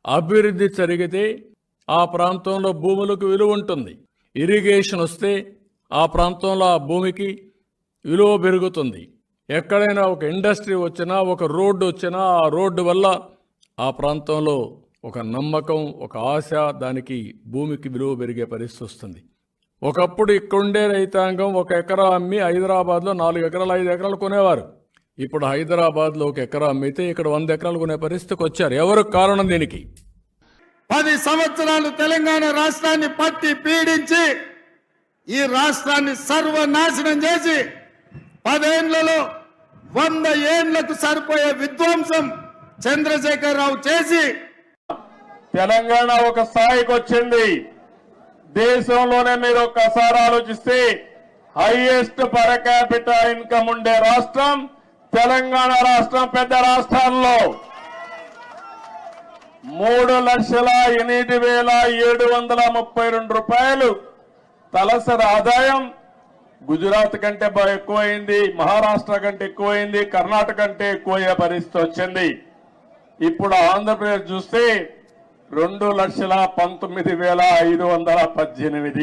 అభివృద్ధి జరిగితే ఆ ప్రాంతంలో భూములకు విలువ ఉంటుంది. ఇరిగేషన్ వస్తే ఆ ప్రాంతంలో ఆ భూమికి విలువ పెరుగుతుంది. ఎక్కడైనా ఒక ఇండస్ట్రీ వచ్చినా, ఒక రోడ్డు వచ్చినా, ఆ రోడ్డు వల్ల ఆ ప్రాంతంలో ఒక నమ్మకం, ఒక ఆశ, దానికి భూమికి విలువ పెరిగే పరిస్థితి వస్తుంది. ఒకప్పుడు ఇక్కడుండే రైతాంగం 1 ఎకరా అమ్మి హైదరాబాద్లో 4 ఎకరాలు 5 ఎకరాలు కొనేవారు. ఇప్పుడు హైదరాబాద్లో 1 ఎకరా అమ్మితే ఇక్కడ 100 ఎకరాలు కొనే పరిస్థితికి వచ్చారు. ఎవరు కారణం దీనికి? 10 సంవత్సరాలు తెలంగాణ రాష్ట్రాన్ని పట్టి పీడించి ఈ రాష్ట్రాన్ని సర్వనాశనం చేసి 10 ఏళ్లలో 100 ఏళ్లకు సరిపోయే విధ్వంసం చంద్రశేఖరరావు చేసి తెలంగాణ ఒక స్థాయికి వచ్చింది. దేశంలోనే మీరు ఒక్కసారి ఆలోచిస్తే హైయెస్ట్ పర్ క్యాపిటా ఇన్కమ్ ఉండే రాష్ట్రం తెలంగాణ రాష్ట్రం. పెద్ద రాష్ట్రాల్లో 3,08,732 రూపాయలు తలసరి ఆదాయం గుజరాత్ కంటే ఎక్కువైంది, మహారాష్ట్ర కంటే ఎక్కువైంది, కర్ణాటక కంటే ఎక్కువయ్యే పరిస్థితి వచ్చింది. ఇప్పుడు ఆంధ్రప్రదేశ్ చూస్తే 2,19,518